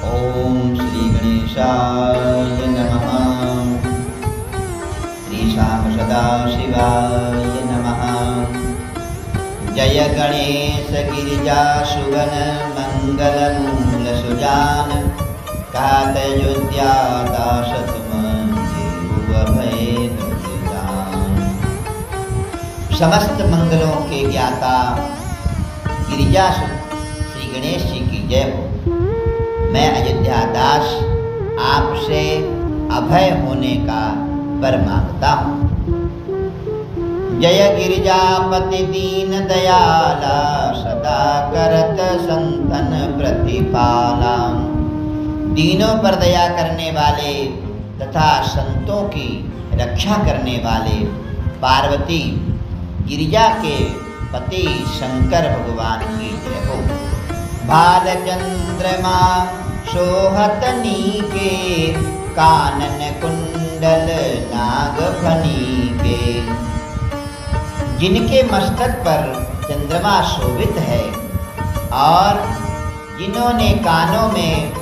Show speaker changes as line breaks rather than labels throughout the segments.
ओम श्री गणेशाय नमः। श्रीशां सदाशिवाय नमः। जय गणेश गिरिजाशुवन मंगलमूल सुजान कहत अयोध्या दास तुम देहु अभय दुर्दान। समस्त मंगलों के ज्ञाता गिरिजासु श्री गणेश जी की जय हो। मैं अयोध्या दास आपसे अभय होने का वर मांगता हूँ। जय गिरिजापति दीन दयाला सदा करत संतन प्रतिपाला। दीनों पर दया करने वाले तथा संतों की रक्षा करने वाले पार्वती गिरिजा के पति शंकर भगवान की जय हो। भालचंद्रमा शोहत नीके कानन कुंडल नागफनी के। जिनके मस्तक पर चंद्रमा शोभित है और जिन्होंने कानों में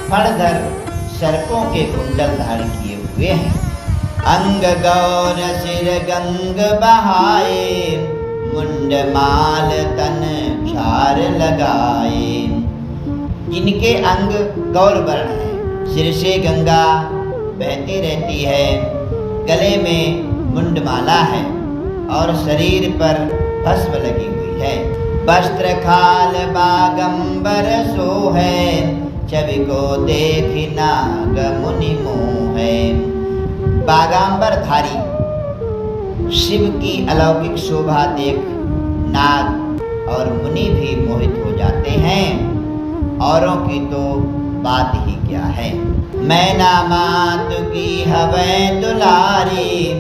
फणधर सर्पों के कुंडल धारण किए हुए हैं। अंग गौर सिर गंग बहाए मुंड माल तन झार लगाए। जिनके अंग गौर वर्ण है, सिर से गंगा बहती रहती है, गले में मुंडमाला है और शरीर पर भस्म लगी हुई है। वस्त्र खाल बागंबर सो है छवि को देखी नाग मुनि मोह है। बागांबर धारी शिव की अलौकिक शोभा देख नाग और मुनि भी मोहित हो जाते हैं। औरों की तो बात ही क्या है। मैना मातु की हवै दुलारी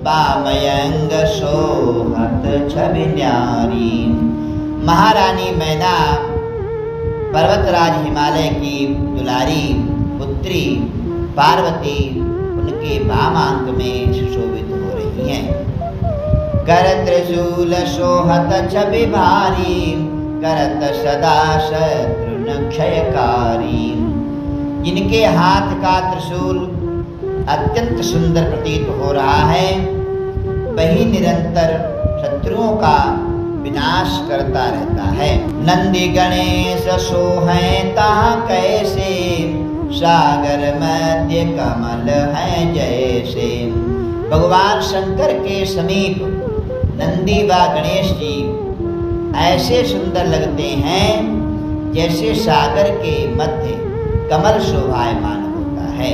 बामयंग सोहत छवि न्यारी। महारानी मैना पर्वतराज हिमालय की दुलारी पुत्री पार्वती उनके वामांक में सुशोभित हो रही हैं। कर त्रिशूल शोहत छवि भारी करत सदा शत्रु क्षयकारी। जिनके हाथ का त्रिशूल अत्यंत सुंदर प्रतीत हो रहा है, वही निरंतर शत्रुओं का विनाश करता रहता है। नंदी गणेश सोहें तहाँ कैसे सागर मध्य कमल है जैसे। भगवान शंकर के समीप नंदी व गणेश जी ऐसे सुंदर लगते हैं जैसे सागर के मध्य कमल शोभायमान होता है।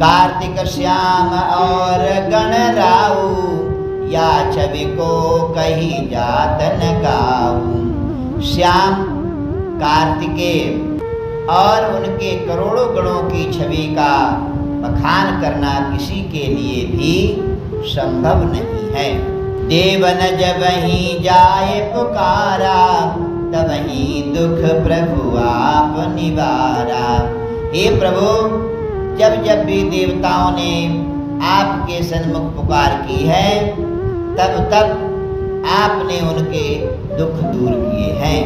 कार्तिक श्याम और गणराऊ या छवि को कही जात न गाऊं। श्याम कार्तिकेय और उनके करोड़ों गणों की छवि का बखान करना किसी के लिए भी संभव नहीं है। देवन जब ही जाए पुकारा तब ही दुख प्रभु आप निवारा। हे प्रभु, जब जब भी देवताओं ने आपके सन्मुख पुकार की है तब तब आपने उनके दुख दूर किए हैं।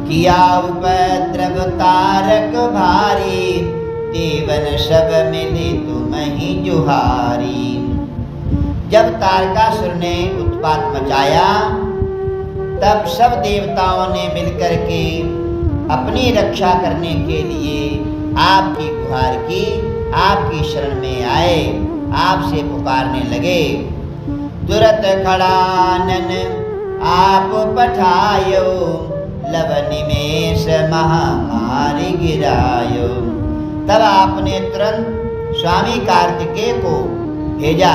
किया उपद्रव तारक भारी देवन सब मिले तुम ही जुहारी। जब तारकासुर ने उत्पात मचाया तब सब देवताओं ने मिलकर के अपनी रक्षा करने के लिए आपकी गुहार की, आपकी शरण में आए, आपसे पुकारने लगे। तुरत खड़ानन आप पठायो लव निमेष महामारी गिरायो। तब आपने तुरंत स्वामी कार्तिकेय को भेजा,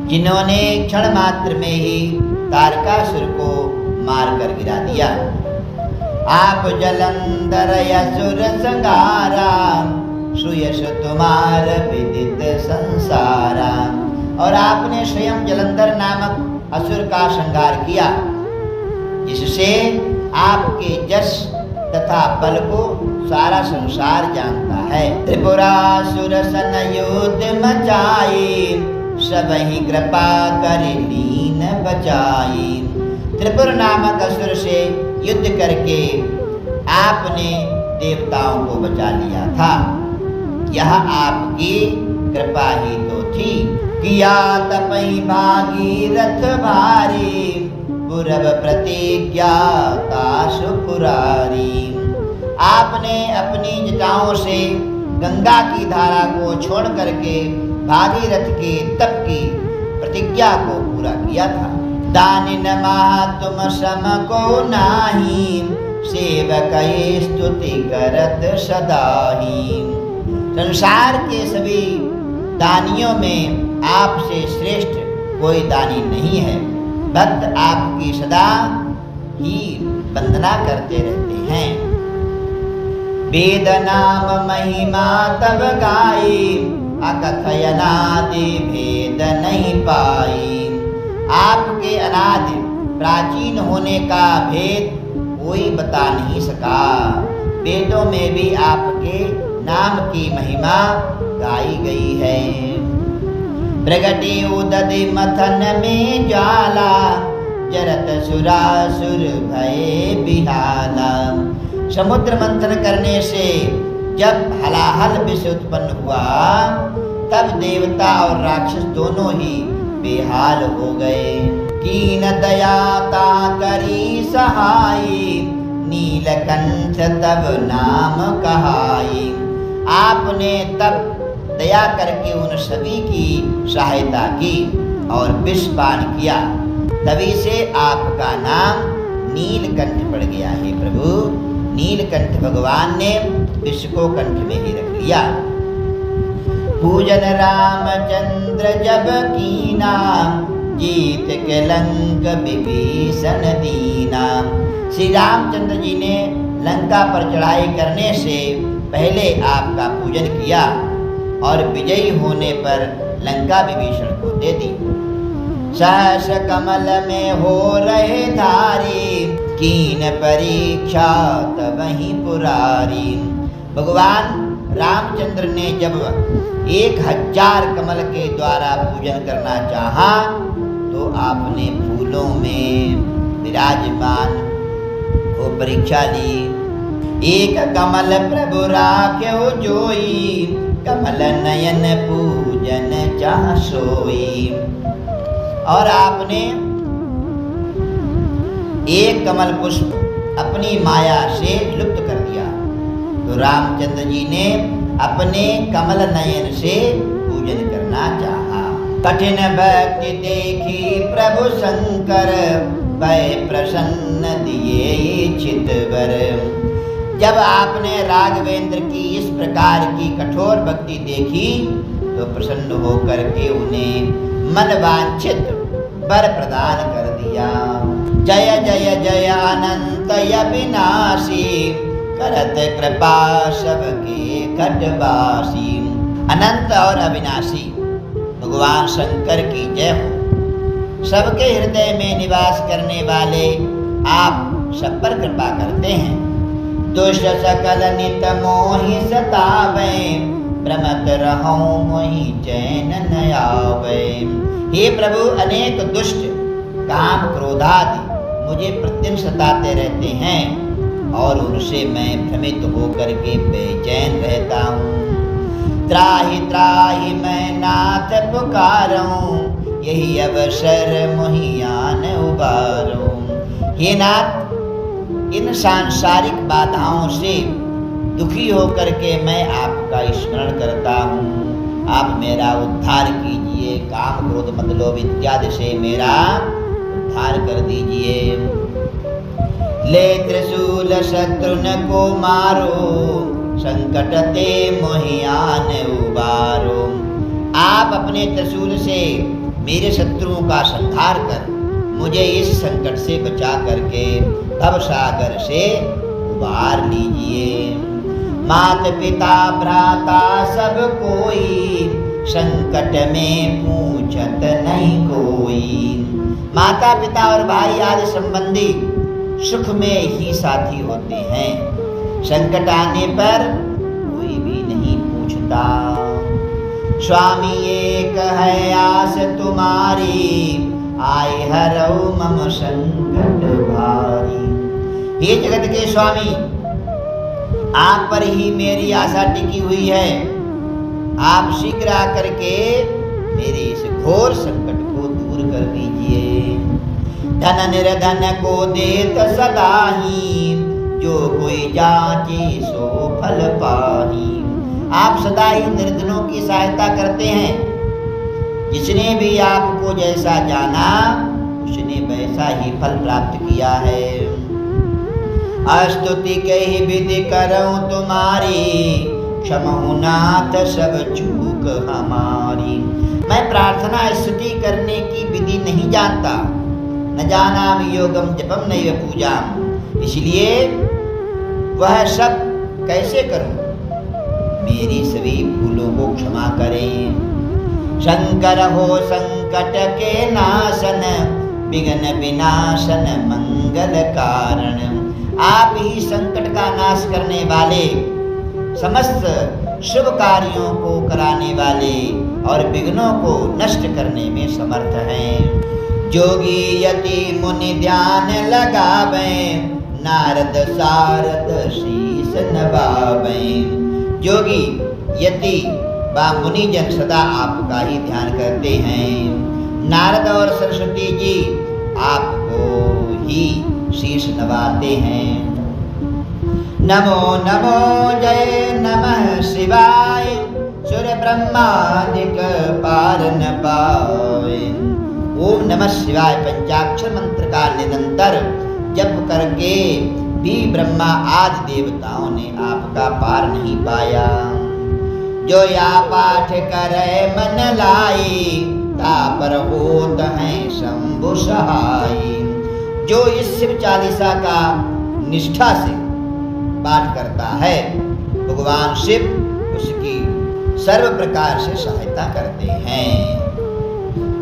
जिन्होंने क्षण मात्र में ही तारकासुर को मारकर गिरा दिया। आप जलंधर असुर संगारा सुयश तुम्हार विदित संसारा। और आपने स्वयं जलंधर नामक असुर का संहार किया, जिससे आपके जस तथा बल को सारा संसार जानता है। त्रिपुरासुर सन युद्ध मचाई सब ही कृपा कर लीन बचाई। त्रिपुर नामक असुर से युद्ध करके आपने देवताओं को बचा लिया था। यह आपकी कृपा ही तो थी। किया तपहि भागीरथ भारी, पूरब प्रतिज्ञा तासु पुरारी। आपने अपनी जटाओं से गंगा की धारा को छोड़ करके भागीरथ के तप की प्रतिज्ञा को पूरा किया था। दानिन महा तुम सम को नाही, सेवक स्तुति करत सदाही। संसार के सभी दानियों में आपसे श्रेष्ठ कोई दानी नहीं है। भक्त आपकी सदा ही वंदना करते रहते हैं। वेद नाम महिमा तब गाई, अकथयनादि भेद नहीं पाई। आपके अनादि प्राचीन होने का भेद कोई बता नहीं सका। वेदों में भी आपके नाम की महिमा गाई गई है। प्रगटे उदधि मथन में ज्वाला, जरत सुरासुर भये बिहाला। समुद्र मंथन करने से जब हलाहल विष उत्पन्न हुआ, तब देवता और राक्षस दोनों ही बेहाल हो गए। कीन दया ता करी सहाई, नीलकंठ तब नाम कहाई। आपने तब दया करके उन सभी की सहायता की और विष पान किया। तभी से आपका नाम नीलकंठ पड़ गया है प्रभु। नीलकंठ भगवान ने विष को कंठ में ही रख लिया। पूजन रामचंद्र जब कीना, जीत के लंक विभीषण दीना। श्री रामचंद्र जी ने लंका पर चढ़ाई करने से पहले आपका पूजन किया और विजयी होने पर लंका विभीषण को दे दी। सहस कमल में हो रहे धारी, कीन परीक्षा तबहि पुरारी। भगवान रामचंद्र ने जब 1000 कमल के द्वारा पूजन करना चाहा, तो आपने फूलों में विराजमान वो परीक्षा ली। एक कमल प्रभु राख्यो जोई, कमल नयन पूजन चाह सोई। और आपने एक कमल पुष्प अपनी माया से लुप्त कर दिया, तो रामचंद्र जी ने अपने कमल नयन से पूजन करना चाहा। कठिन भक्ति देखी प्रभु शंकर, भय प्रसन्न दिए चितवर। जब आपने राघवेंद्र की इस प्रकार की कठोर भक्ति देखी, तो प्रसन्न होकर के उन्हें मन वांछित वर प्रदान कर दिया। जय जय जय अनंत अविनाशी, करत कृपा सबके खटवासी। अनंत और अविनाशी भगवान शंकर की जय हो। सबके हृदय में निवास करने वाले आप सब पर कृपा करते हैं। दुष्ट सकल नित मोहि सतावे, भ्रमत रहूं मोहि चैन न आवे। हे प्रभु, अनेक दुष्ट काम क्रोधादि मुझे प्रतिदिन सताते रहते हैं और उनसे मैं भ्रमित होकर के बेचैन रहता हूँ। त्राहि त्राहि मैं नाथ पुकारूं, यही अवसर मोहियान उबारूं। हे नाथ, इन सांसारिक बाधाओं से दुखी होकर के मैं आपका स्मरण करता हूँ। आप मेरा उद्धार कीजिए, काम क्रोध मद लोभ इत्यादि से मेरा उद्धार कर दीजिए। ले त्रिशूल शत्रुन को मारो, संकट ते मोहियान उबारो। आप अपने त्रिशूल से मेरे शत्रुओं का संहार कर मुझे इस संकट से बचा करके भव सागर से उबार लीजिए। मात पिता भ्राता सब कोई, संकट में पूछत नहीं कोई। माता पिता और भाई आदि संबंधी सुख में ही साथी होते हैं, संकट आने पर कोई भी नहीं पूछता। स्वामी एक है आस तुम्हारी, आए हरौ मम संकट भारी। हे जगत के स्वामी, आप पर ही मेरी आशा टिकी हुई है। आप शीघ्र आकर के मेरे इस घोर संकट को दूर कर दीजिए। धन निर्धन को देत सदा ही, जो कोई जाचे सो फल पाही। आप सदा ही निर्धनों की सहायता करते हैं। जिसने भी आपको जैसा जाना उसने वैसा ही फल प्राप्त किया है। अस्तुति कही विधि करऊं तुम्हारी, क्षमहु नाथ सब चूक हमारी। मैं प्रार्थना स्तुति करने की विधि नहीं जानता, न जानामि योगम जपम नैव पूजाम। इसलिए वह सब कैसे करूं? मेरी सभी भूलों को क्षमा करें। शंकर हो संकट के नाशन, विघ्न विनाशन मंगल कारण। आप ही संकट का नाश करने वाले, समस्त शुभ कार्यों को कराने वाले और विघ्नों को नष्ट करने में समर्थ हैं। जोगी यति मुनि ध्यान लगावें, नारद सारद शीस नवावें। जोगी यति व मुनिजन सदा आपका ही ध्यान करते हैं। नारद और सरस्वती जी आपको ही शीश नवाते हैं। नमो नमो जय नमः शिवाय, सुर ब्रह्मादिक पार न पाए। ओम नमः शिवाय पंचाक्षर मंत्र का निरंतर जप करके भी ब्रह्मा आदि देवताओं ने आपका पार नहीं पाया। जो या पाठ करे मन लाई, तापर होत है शंभु सहाय। जो इस शिव चालीसा का निष्ठा से पाठ करता है, भगवान शिव उसकी सर्व प्रकार से सहायता करते हैं।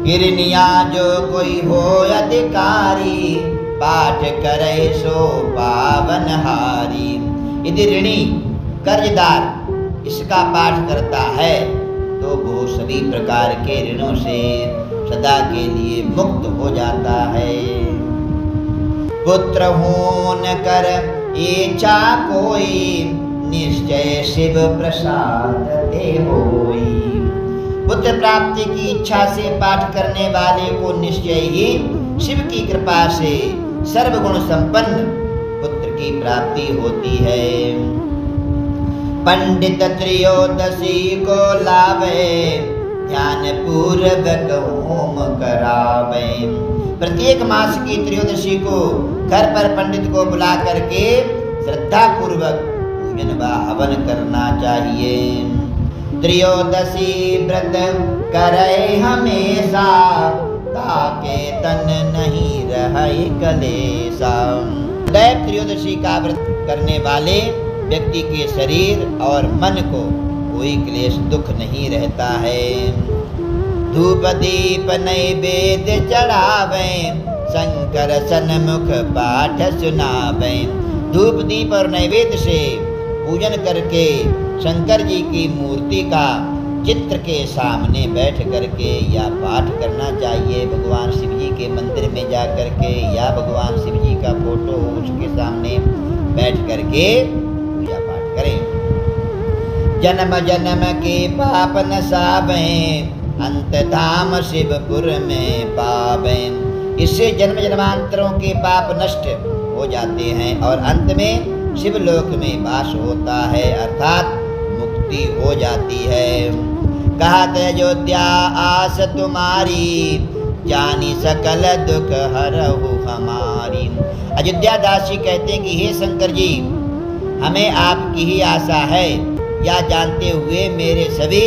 गिरनिया जो कोई हो अधिकारी, पाठ करे सो पावन हारी। यदि ऋणी कर्जदार इसका पाठ करता है तो वो सभी प्रकार के ऋणों से सदा के लिए मुक्त हो जाता है। पुत्र होन कर इच्छा कोई, निश्चय शिव प्रसाद दे होई। पुत्र प्राप्ति की इच्छा से पाठ करने वाले को निश्चय ही शिव की कृपा से सर्वगुण संपन्न पुत्र की प्राप्ति होती है। पंडित त्रयोदशी को लावे, ध्यान पूर्वक होम करावे। प्रत्येक मास की त्रयोदशी को घर पर पंडित को बुला करके श्रद्धा पूर्वक पूजन व हवन करना चाहिए। त्रयोदशी व्रत करे हमेशा, ताके तन नहीं रहे कलेसा। दैव त्रयोदशी का व्रत करने वाले व्यक्ति के शरीर और मन को कोई क्लेश दुख नहीं रहता है। धूप दीप नैवेद्य चढ़ावे, शंकर सन्मुख पाठ सुनावे। धूप दीप और नैवेद्य से पूजन करके शंकर जी की मूर्ति का चित्र के सामने बैठ करके या पाठ करना चाहिए। भगवान शिव जी के मंदिर में जा करके या भगवान शिव जी का फोटो उसके सामने बैठ करके पूजा पाठ करें। जन्म जन्म के पाप नसावें, अंत धाम शिवपुर में पावें। इससे जन्म जन्मांतरों के पाप नष्ट हो जाते हैं और अंत में शिवलोक में वास होता है, अर्थात मुक्ति हो जाती है। कहत अयोध्या आस तुम्हारी, जानी सकल दुख हरहु हमारी। अयोध्या दास जी कहते हैं कि हे शंकर जी, हमें आपकी ही आशा है, या जानते हुए मेरे सभी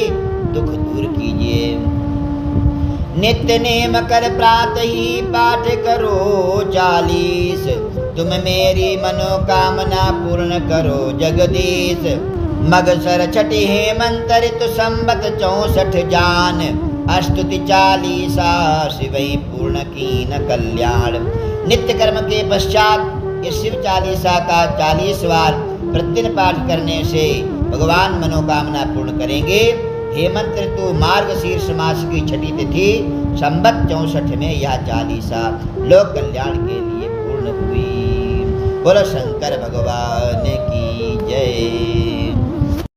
दुख दूर कीजिए। नित्य नेम कर प्रातः ही पाठ करो 40, तुम मेरी मनोकामना पूर्ण करो जगदीश। मगसर छठी हेमंत ऋतु संबत 64 जान, अस्तुति 40 शिवई पूर्ण कीन कल्याण। नित्य कर्म के पश्चात इस शिव चालीसा का 40 बार प्रतिदिन पाठ करने से भगवान मनोकामना पूर्ण करेंगे। हेमंत ऋतु मार्गशीर्ष मास की छठी तिथि संबत 64 में यह चालीसा लोक कल्याण के लिए पूर्ण हुई। बोलो शंकर भगवान की जय।